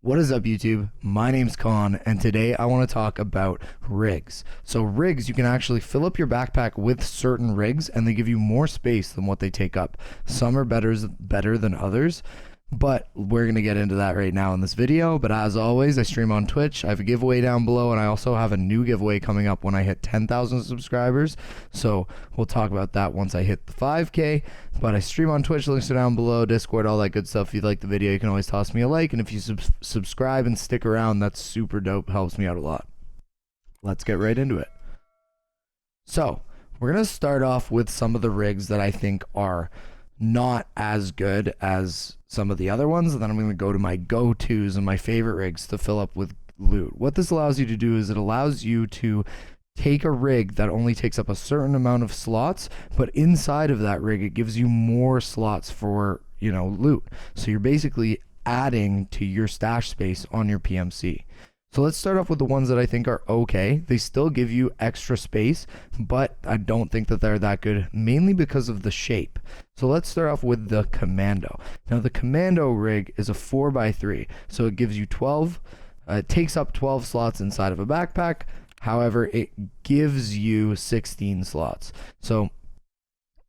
What is up, YouTube? My name's Kawn, and today I want to talk about rigs. So rigs, you can actually fill up your backpack with certain rigs and they give you more space than what they take up. Some are better than others, but we're going to get into that right now in this video. But as always, I stream on Twitch. I have a giveaway down below, and I also have a new giveaway coming up when I hit 10,000 subscribers. So we'll talk about that once I hit the 5K. But I stream on Twitch, links are down below, Discord, all that good stuff. If you like the video, you can always toss me a like. And if you subscribe and stick around, that's super dope. Helps me out a lot. Let's get right into it. So we're going to start off with some of the rigs that I think are not as good as some of the other ones, and then I'm going to go to my go-tos and my favorite rigs to fill up with loot. What this allows you to do is it allows you to take a rig that only takes up a certain amount of slots, but inside of that rig it gives you more slots for, loot. So you're basically adding to your stash space on your PMC. So let's start off with the ones that I think are okay. They still give you extra space, but I don't think that they're that good, mainly because of the shape. So let's start off with the Commando. Now the Commando rig is a 4x3, so it gives you 12, it takes up 12 slots inside of a backpack. However, it gives you 16 slots. So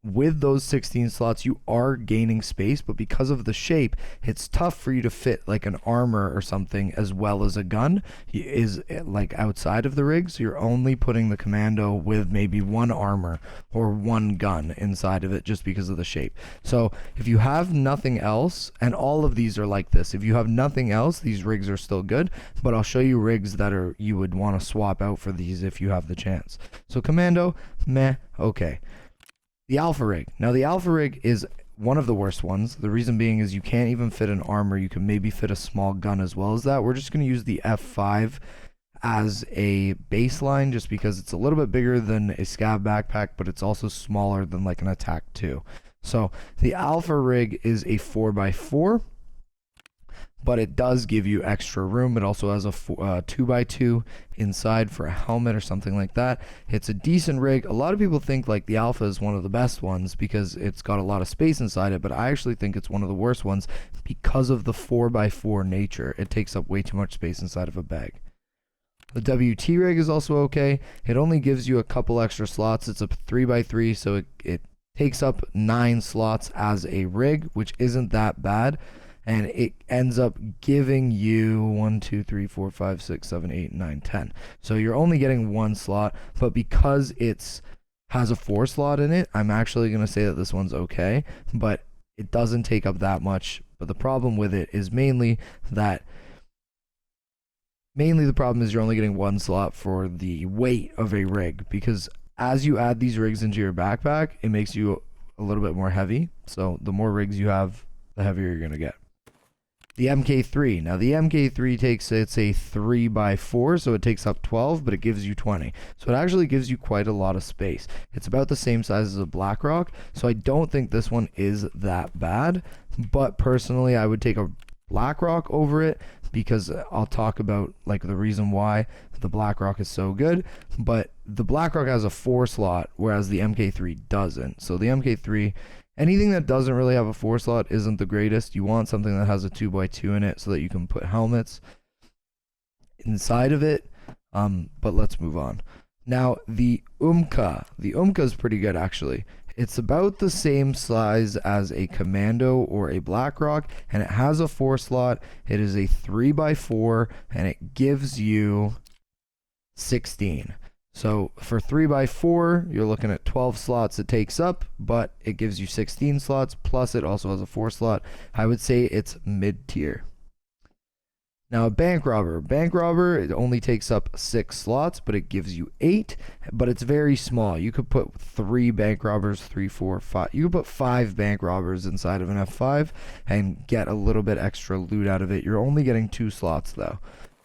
with those 16 slots, you are gaining space, but because of the shape, it's tough for you to fit like an armor or something as well as a gun is like outside of the rig. So you're only putting the Commando with maybe one armor or one gun inside of it just because of the shape. So if you have nothing else, and all of these are like this, if you have nothing else, these rigs are still good, but I'll show you rigs that are you would want to swap out for these if you have the chance. So Commando, meh, okay. The Alpha rig. Now the Alpha rig is one of the worst ones. The reason being is you can't even fit an armor. You can maybe fit a small gun as well as that. We're just going to use the F5 as a baseline just because it's a little bit bigger than a scav backpack, but it's also smaller than like an attack 2. So the Alpha rig is a 4x4. But it does give you extra room. It also has a 2x2 inside for a helmet or something like that. It's a decent rig. A lot of people think like the Alpha is one of the best ones because it's got a lot of space inside it, but I actually think it's one of the worst ones because of the 4x4 nature. It takes up way too much space inside of a bag. The WT rig is also okay. It only gives you a couple extra slots. It's a 3x3, so it takes up 9 slots as a rig, which isn't that bad. And it ends up giving you 1, 2, 3, 4, 5, 6, 7, 8, 9, 10. So you're only getting one slot, but because it's has a 4 slot in it, I'm actually going to say that this one's okay, but it doesn't take up that much. But the problem with it is mainly the problem is you're only getting one slot for the weight of a rig, because as you add these rigs into your backpack, it makes you a little bit more heavy. So the more rigs you have, the heavier you're going to get. The MKIII. Now the MKIII it's a 3x4, so it takes up 12, but it gives you 20. So it actually gives you quite a lot of space. It's about the same size as a Blackrock, so I don't think this one is that bad. But personally, I would take a Blackrock over it because I'll talk about like the reason why the Blackrock is so good. But the Blackrock has a 4 slot, whereas the MKIII doesn't. So the MKIII, anything that doesn't really have a 4 slot isn't the greatest. You want something that has a 2x2 in it so that you can put helmets inside of it. But let's move on. Now the UMKA. The UMKA is pretty good actually. It's about the same size as a Commando or a Blackrock, and it has a 4 slot. It is a 3x4, and it gives you 16. So for 3x4, you're looking at 12 slots it takes up, but it gives you 16 slots, plus it also has a 4 slot. I would say it's mid-tier. Now a bank robber. Bank robber, it only takes up 6 slots, but it gives you 8, but it's very small. You could put 3 bank robbers, 3, 4, 5. You could put 5 bank robbers inside of an F5 and get a little bit extra loot out of it. You're only getting 2 slots though.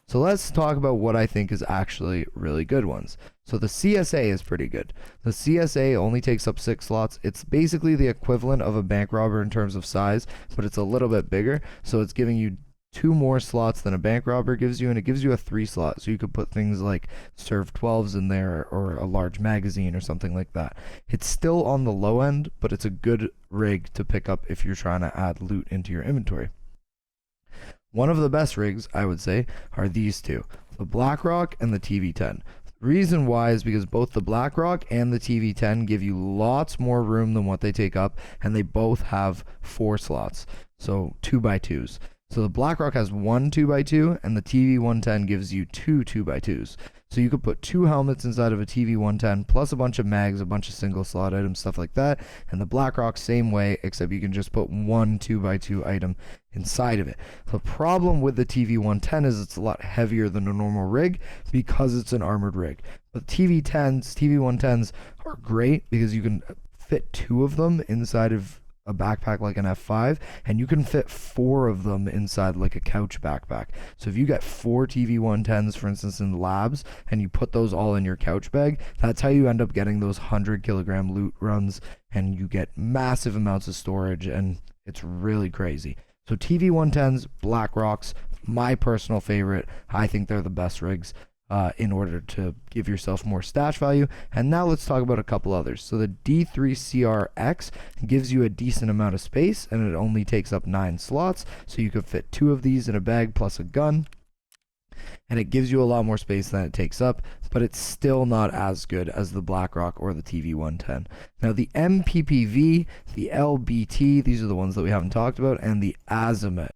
So let's talk about what I think is actually really good ones. So the CSA is pretty good. The CSA only takes up 6 slots. It's basically the equivalent of a bank robber in terms of size, but it's a little bit bigger. So it's giving you 2 more slots than a bank robber gives you, and it gives you a 3 slot. So you could put things like Serv 12s in there or a large magazine or something like that. It's still on the low end, but it's a good rig to pick up if you're trying to add loot into your inventory. One of the best rigs, I would say, are these two, the Blackrock and the TV10. Reason why is because both the Blackrock and the TV10 give you lots more room than what they take up, and they both have 4 slots, so 2x2s. So the Blackrock has 1 2x2, and the TV110 gives you 2 2x2s. So you could put 2 helmets inside of a TV110, plus a bunch of mags, a bunch of single slot items, stuff like that. And the Blackrock, same way, except you can just put 1 2x2 item inside of it. The problem with the TV110 is it's a lot heavier than a normal rig because it's an armored rig. But TV110s are great because you can fit 2 of them inside of a backpack like an F5, and you can fit 4 of them inside like a couch backpack. So if you get 4 TV110s, for instance, in labs, and you put those all in your couch bag, that's how you end up getting those 100-kilogram loot runs, and you get massive amounts of storage, and it's really crazy. So TV110s, Blackrocks, my personal favorite. I think they're the best rigs in order to give yourself more stash value. And now let's talk about a couple others. So the D3CRX gives you a decent amount of space, and it only takes up 9 slots, so you could fit 2 of these in a bag plus a gun, and it gives you a lot more space than it takes up, but it's still not as good as the Blackrock or the TV110. Now the MPPV, the LBT, these are the ones that we haven't talked about, and the Azimut.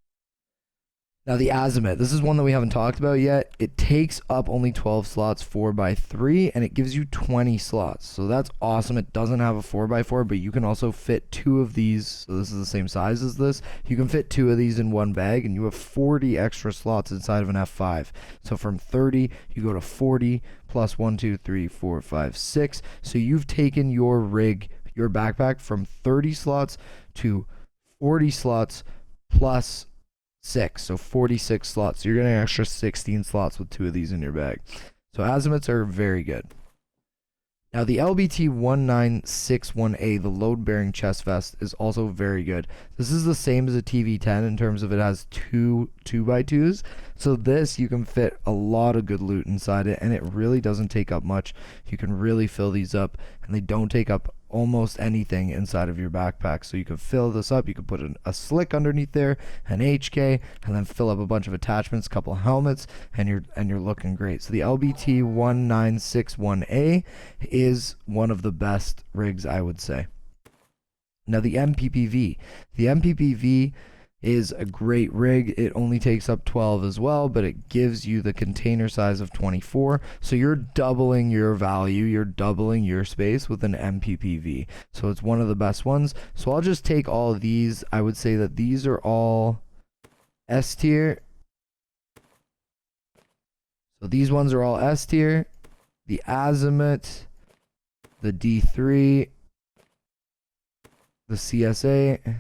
Now the Azimut, this is one that we haven't talked about yet. It takes up only 12 slots 4x3, and it gives you 20 slots. So that's awesome. It doesn't have a 4x4, but you can also fit 2 of these. So this is the same size as this. You can fit 2 of these in one bag, and you have 40 extra slots inside of an F5. So from 30, you go to 40 plus 1, 2, 3, 4, 5, 6. So you've taken your rig, your backpack, from 30 slots to 40 slots plus 6, so 46 slots. So you're getting an extra 16 slots with 2 of these in your bag. So Azimuts are very good. Now the LBT1961A, the load bearing chest vest, is also very good. This is the same as a TV10 in terms of it has 2 2x2s. So this, you can fit a lot of good loot inside it, and it really doesn't take up much. You can really fill these up, and they don't take up almost anything inside of your backpack. So you can fill this up, you can put a slick underneath there, an HK, and then fill up a bunch of attachments, a couple helmets, and you're looking great. So the LBT1961A is one of the best rigs, I would say. Now the MPPV. The MPPV is a great rig. It only takes up 12 as well, but it gives you the container size of 24. So you're doubling your value, you're doubling your space with an MPPV. So it's one of the best ones. So I'll just take all of these. I would say that these are all S tier. So these ones are all S tier. The Azimut, the D3, the CSA,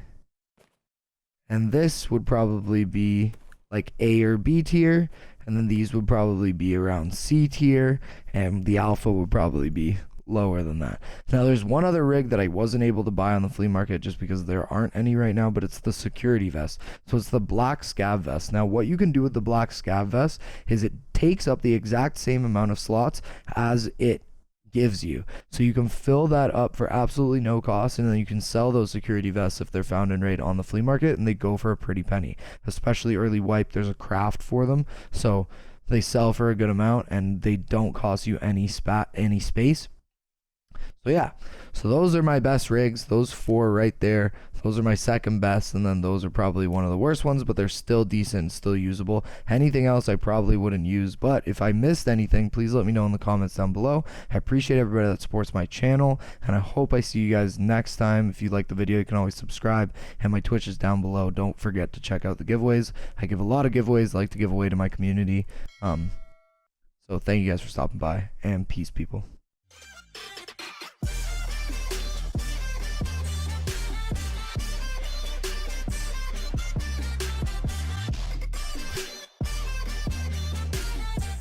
and this would probably be like A or B tier, and then these would probably be around C tier, and the Alpha would probably be lower than that. Now there's one other rig that I wasn't able to buy on the flea market just because there aren't any right now, but it's the security vest. So it's the black scav vest. Now what you can do with the black scav vest is it takes up the exact same amount of slots as it gives you. So you can fill that up for absolutely no cost, and then you can sell those security vests if they're found in raid on the flea market, and they go for a pretty penny. Especially early wipe, there's a craft for them, so they sell for a good amount, and they don't cost you any space. So yeah, so those are my best rigs, those 4 right there. Those are my second best, and then those are probably one of the worst ones, but they're still decent, still usable. Anything else I probably wouldn't use, but if I missed anything, please let me know in the comments down below. I appreciate everybody that supports my channel, and I hope I see you guys next time. If you like the video, you can always subscribe, and my Twitch is down below. Don't forget to check out the giveaways. I give a lot of giveaways, I like to give away to my community. So thank you guys for stopping by, and peace, people.